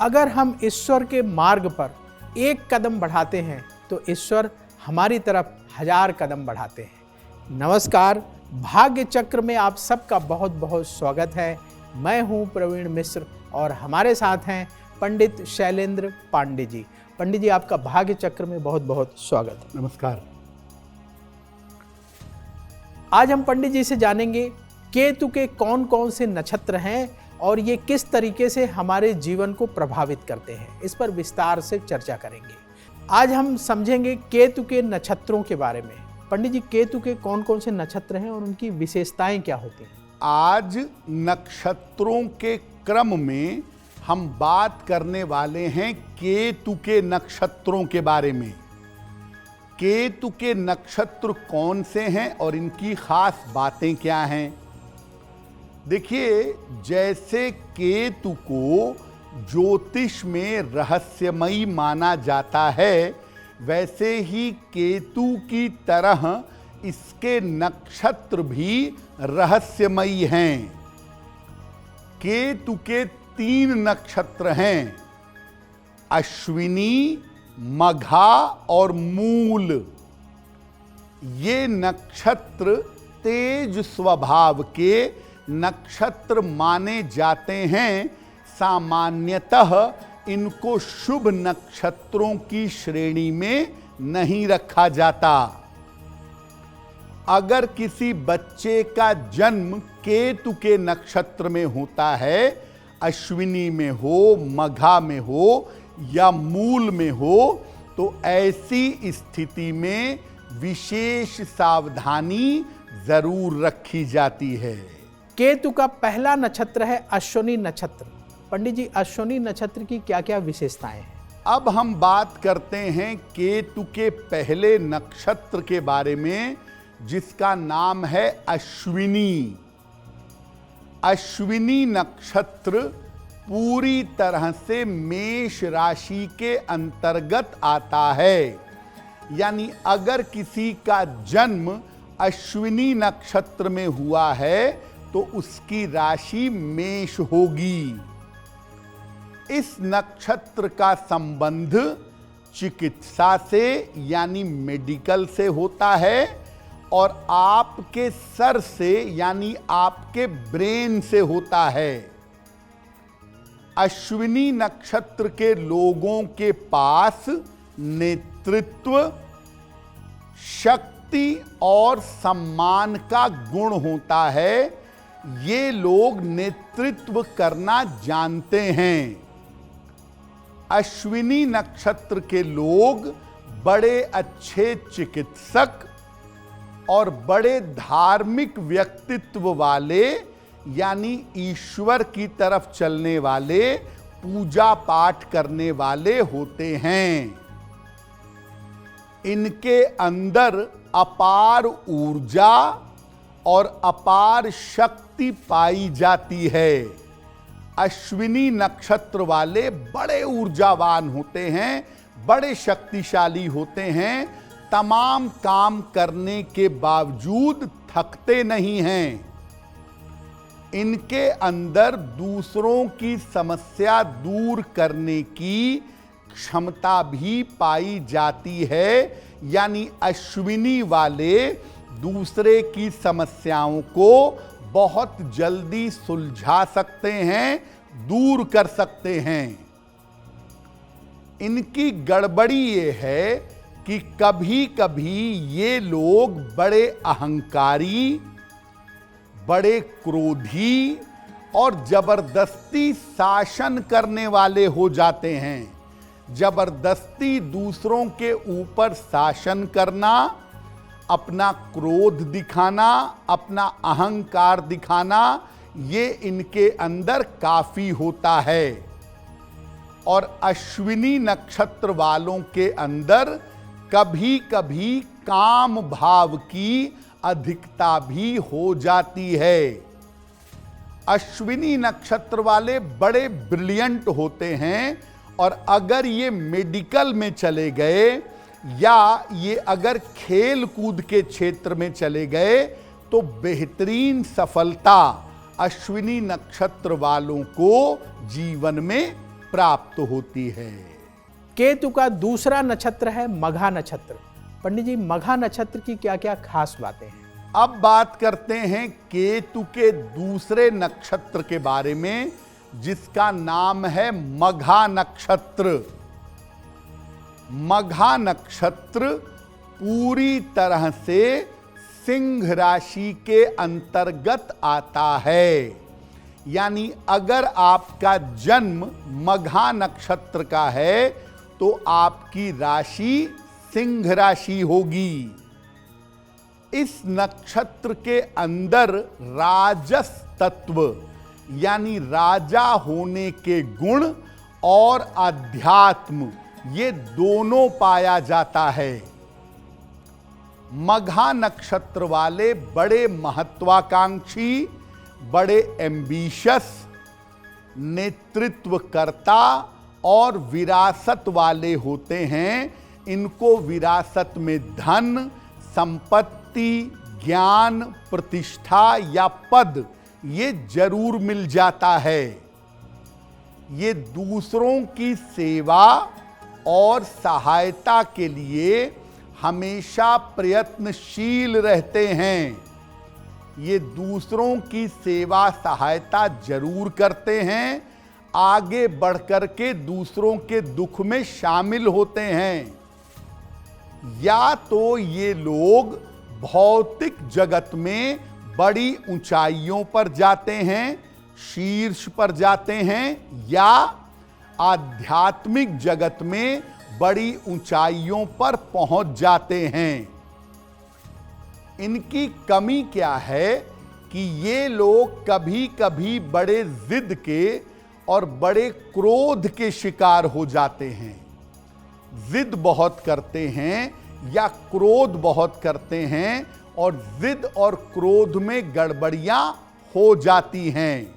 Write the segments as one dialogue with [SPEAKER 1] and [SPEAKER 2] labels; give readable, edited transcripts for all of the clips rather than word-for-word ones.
[SPEAKER 1] अगर हम ईश्वर के मार्ग पर एक कदम बढ़ाते हैं तो ईश्वर हमारी तरफ 1000 कदम बढ़ाते हैं। नमस्कार, भाग्य चक्र में आप सबका बहुत बहुत स्वागत है। मैं हूं प्रवीण मिश्र और हमारे साथ हैं पंडित शैलेंद्र पांडे जी। पंडित जी, आपका भाग्य चक्र में बहुत बहुत स्वागत है।
[SPEAKER 2] नमस्कार।
[SPEAKER 1] आज हम पंडित जी से जानेंगे केतु के कौन कौन से नक्षत्र हैं और ये किस तरीके से हमारे जीवन को प्रभावित करते हैं, इस पर विस्तार से चर्चा करेंगे। आज हम समझेंगे केतु के नक्षत्रों के बारे में। पंडित जी, केतु के कौन कौन से नक्षत्र हैं और उनकी विशेषताएं क्या होती हैं?
[SPEAKER 2] आज नक्षत्रों के क्रम में हम बात करने वाले हैं केतु के नक्षत्रों के बारे में। केतु के नक्षत्र कौन से हैं और इनकी खास बातें क्या हैं? देखिए, जैसे केतु को ज्योतिष में रहस्यमयी माना जाता है, वैसे ही केतु की तरह इसके नक्षत्र भी रहस्यमयी हैं। केतु के 3 नक्षत्र हैं, अश्विनी, मघा और मूल। ये नक्षत्र तेज स्वभाव के नक्षत्र माने जाते हैं। सामान्यतः इनको शुभ नक्षत्रों की श्रेणी में नहीं रखा जाता। अगर किसी बच्चे का जन्म केतु के नक्षत्र में होता है, अश्विनी में हो, मघा में हो या मूल में हो, तो ऐसी स्थिति में विशेष सावधानी जरूर रखी जाती है।
[SPEAKER 1] केतु का पहला नक्षत्र है अश्विनी नक्षत्र। पंडित जी, अश्विनी नक्षत्र की क्या क्या विशेषताएं हैं?
[SPEAKER 2] अब हम बात करते हैं केतु के पहले नक्षत्र के बारे में, जिसका नाम है अश्विनी। अश्विनी नक्षत्र पूरी तरह से मेष राशि के अंतर्गत आता है। यानी अगर किसी का जन्म अश्विनी नक्षत्र में हुआ है तो उसकी राशि मेष होगी। इस नक्षत्र का संबंध चिकित्सा से यानी मेडिकल से होता है और आपके सर से यानी आपके ब्रेन से होता है। अश्विनी नक्षत्र के लोगों के पास नेतृत्व, शक्ति और सम्मान का गुण होता है। ये लोग नेतृत्व करना जानते हैं। अश्विनी नक्षत्र के लोग बड़े अच्छे चिकित्सक और बड़े धार्मिक व्यक्तित्व वाले यानी ईश्वर की तरफ चलने वाले, पूजा पाठ करने वाले होते हैं। इनके अंदर अपार ऊर्जा और अपार शक्ति पाई जाती है। अश्विनी नक्षत्र वाले बड़े ऊर्जावान होते हैं, बड़े शक्तिशाली होते हैं, तमाम काम करने के बावजूद थकते नहीं हैं। इनके अंदर दूसरों की समस्या दूर करने की क्षमता भी पाई जाती है। यानी अश्विनी वाले दूसरे की समस्याओं को बहुत जल्दी सुलझा सकते हैं, दूर कर सकते हैं। इनकी गड़बड़ी ये है कि कभी कभी ये लोग बड़े अहंकारी, बड़े क्रोधी और जबरदस्ती शासन करने वाले हो जाते हैं। जबरदस्ती दूसरों के ऊपर शासन करना, अपना क्रोध दिखाना, अपना अहंकार दिखाना, ये इनके अंदर काफी होता है। और अश्विनी नक्षत्र वालों के अंदर कभी कभी काम भाव की अधिकता भी हो जाती है। अश्विनी नक्षत्र वाले बड़े ब्रिलियंट होते हैं और अगर ये मेडिकल में चले गए या ये अगर खेल कूद के क्षेत्र में चले गए तो बेहतरीन सफलता अश्विनी नक्षत्र वालों को जीवन में प्राप्त होती है।
[SPEAKER 1] केतु का दूसरा नक्षत्र है मघा नक्षत्र। पंडित जी, मघा नक्षत्र की क्या क्या खास बातें हैं?
[SPEAKER 2] अब बात करते हैं केतु के दूसरे नक्षत्र के बारे में, जिसका नाम है मघा नक्षत्र। मघा नक्षत्र पूरी तरह से सिंह राशि के अंतर्गत आता है। यानी अगर आपका जन्म मघा नक्षत्र का है तो आपकी राशि सिंह राशि होगी। इस नक्षत्र के अंदर राजस तत्व यानी राजा होने के गुण और अध्यात्म, ये दोनों पाया जाता है। मघा नक्षत्र वाले बड़े महत्वाकांक्षी, बड़े एम्बिशियस, नेतृत्वकर्ता और विरासत वाले होते हैं। इनको विरासत में धन, संपत्ति, ज्ञान, प्रतिष्ठा या पद ये जरूर मिल जाता है। ये दूसरों की सेवा और सहायता के लिए हमेशा प्रयत्नशील रहते हैं। ये दूसरों की सेवा सहायता जरूर करते हैं, आगे बढ़कर के दूसरों के दुख में शामिल होते हैं। या तो ये लोग भौतिक जगत में बड़ी ऊंचाइयों पर जाते हैं, शीर्ष पर जाते हैं, या आध्यात्मिक जगत में बड़ी ऊंचाइयों पर पहुंच जाते हैं। इनकी कमी क्या है कि ये लोग कभी कभी बड़े जिद के और बड़े क्रोध के शिकार हो जाते हैं। जिद बहुत करते हैं या क्रोध बहुत करते हैं और जिद और क्रोध में गड़बड़ियां हो जाती हैं।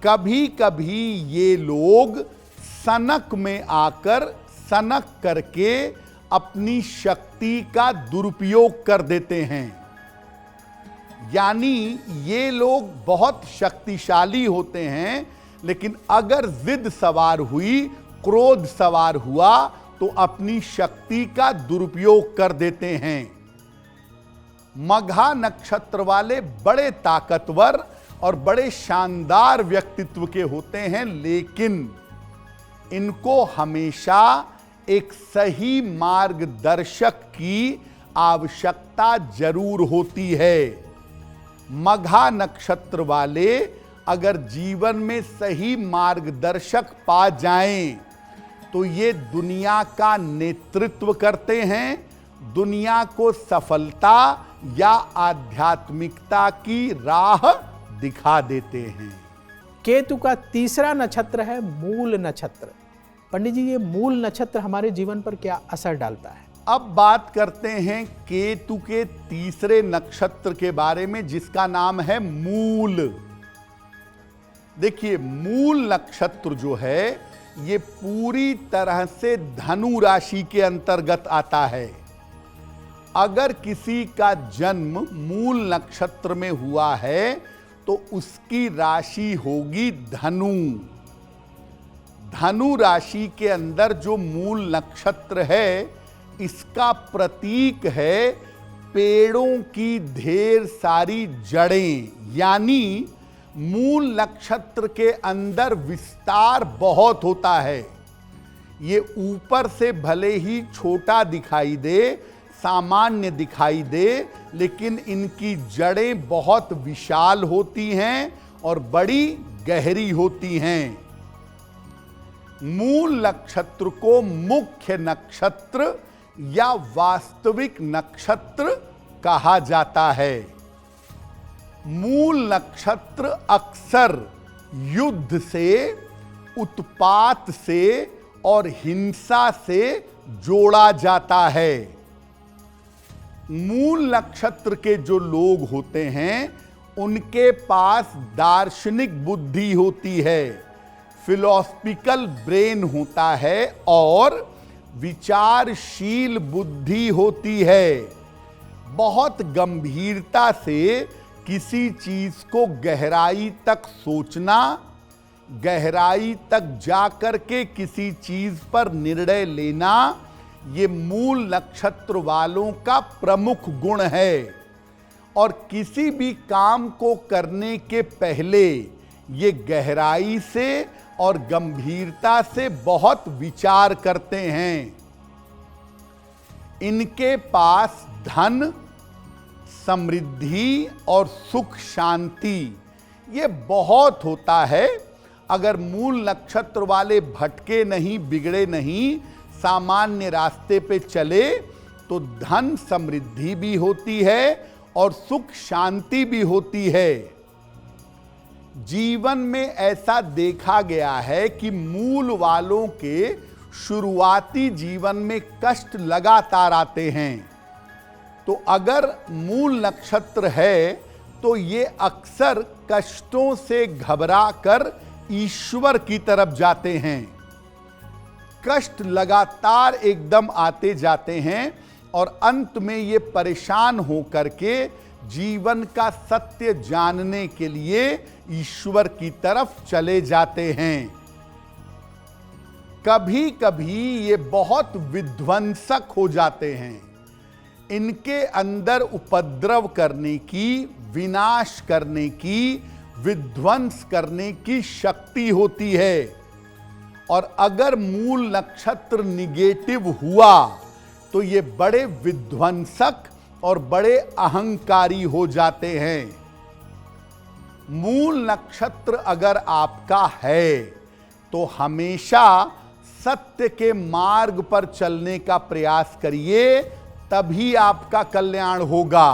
[SPEAKER 2] कभी कभी ये लोग सनक में आकर सनक करके अपनी शक्ति का दुरुपयोग कर देते हैं। यानी ये लोग बहुत शक्तिशाली होते हैं, लेकिन अगर जिद सवार हुई, क्रोध सवार हुआ, तो अपनी शक्ति का दुरुपयोग कर देते हैं। मघा नक्षत्र वाले बड़े ताकतवर और बड़े शानदार व्यक्तित्व के होते हैं, लेकिन इनको हमेशा एक सही मार्गदर्शक की आवश्यकता जरूर होती है। मघा नक्षत्र वाले अगर जीवन में सही मार्गदर्शक पा जाएं तो ये दुनिया का नेतृत्व करते हैं, दुनिया को सफलता या आध्यात्मिकता की राह दिखा देते हैं।
[SPEAKER 1] केतु का तीसरा नक्षत्र है मूल नक्षत्र। पंडित जी, ये मूल नक्षत्र हमारे जीवन पर क्या असर डालता है?
[SPEAKER 2] अब बात करते हैं केतु के तीसरे नक्षत्र के बारे में, जिसका नाम है मूल। देखिए, मूल नक्षत्र जो है ये पूरी तरह से धनु राशि के अंतर्गत आता है। अगर किसी का जन्म मूल नक्षत्र में हुआ है तो उसकी राशि होगी धनु। धनु राशि के अंदर जो मूल नक्षत्र है, इसका प्रतीक है पेड़ों की ढेर सारी जड़ें। यानी मूल नक्षत्र के अंदर विस्तार बहुत होता है। ये ऊपर से भले ही छोटा दिखाई दे, सामान्य दिखाई दे, लेकिन इनकी जड़ें बहुत विशाल होती हैं और बड़ी गहरी होती हैं। मूल नक्षत्र को मुख्य नक्षत्र या वास्तविक नक्षत्र कहा जाता है। मूल नक्षत्र अक्सर युद्ध से, उत्पात से और हिंसा से जोड़ा जाता है। मूल नक्षत्र के जो लोग होते हैं उनके पास दार्शनिक बुद्धि होती है, फिलॉसफिकल ब्रेन होता है और विचारशील बुद्धि होती है। बहुत गंभीरता से किसी चीज को गहराई तक सोचना गहराई तक जाकर के किसी चीज पर निर्णय लेना, ये मूल नक्षत्र वालों का प्रमुख गुण है। और किसी भी काम को करने के पहले ये गहराई से और गंभीरता से बहुत विचार करते हैं। इनके पास धन, समृद्धि और सुख शांति ये बहुत होता है। अगर मूल नक्षत्र वाले भटके नहीं, बिगड़े नहीं, सामान्य रास्ते पे चले तो धन समृद्धि भी होती है और सुख शांति भी होती है। जीवन में ऐसा देखा गया है कि मूल वालों के शुरुआती जीवन में कष्ट लगातार आते हैं। तो अगर मूल नक्षत्र है तो ये अक्सर कष्टों से घबरा कर ईश्वर की तरफ जाते हैं। कष्ट लगातार एकदम आते जाते हैं और अंत में ये परेशान होकर के जीवन का सत्य जानने के लिए ईश्वर की तरफ चले जाते हैं। कभी कभी ये बहुत विध्वंसक हो जाते हैं। इनके अंदर उपद्रव करने की, विनाश करने की, विध्वंस करने की शक्ति होती है। और अगर मूल नक्षत्र निगेटिव हुआ तो ये बड़े विध्वंसक और बड़े अहंकारी हो जाते हैं। मूल नक्षत्र अगर आपका है तो हमेशा सत्य के मार्ग पर चलने का प्रयास करिए, तभी आपका कल्याण होगा।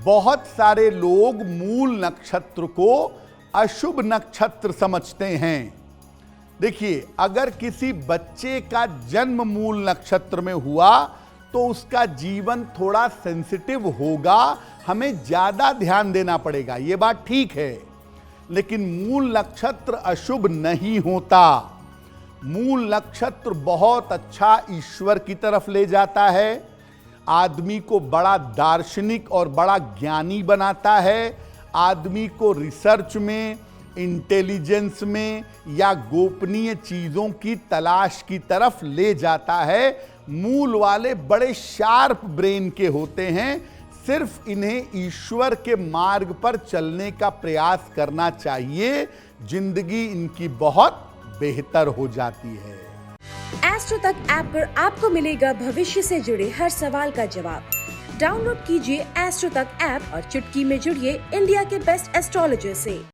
[SPEAKER 2] बहुत सारे लोग मूल नक्षत्र को अशुभ नक्षत्र समझते हैं। देखिए, अगर किसी बच्चे का जन्म मूल नक्षत्र में हुआ तो उसका जीवन थोड़ा सेंसिटिव होगा, हमें ज्यादा ध्यान देना पड़ेगा, ये बात ठीक है। लेकिन मूल नक्षत्र अशुभ नहीं होता। मूल नक्षत्र बहुत अच्छा ईश्वर की तरफ ले जाता है, आदमी को बड़ा दार्शनिक और बड़ा ज्ञानी बनाता है, आदमी को रिसर्च में, इंटेलिजेंस में या गोपनीय चीजों की तलाश की तरफ ले जाता है। मूल वाले बड़े शार्प ब्रेन के होते हैं। सिर्फ इन्हें ईश्वर के मार्ग पर चलने का प्रयास करना चाहिए, जिंदगी इनकी बहुत बेहतर हो जाती है।
[SPEAKER 3] एस्ट्रो तक ऐप पर आपको मिलेगा भविष्य से जुड़े हर सवाल का जवाब। डाउनलोड कीजिए एस्ट्रो तक ऐप और चुटकी में जुड़िए इंडिया के बेस्ट एस्ट्रोलॉजर से।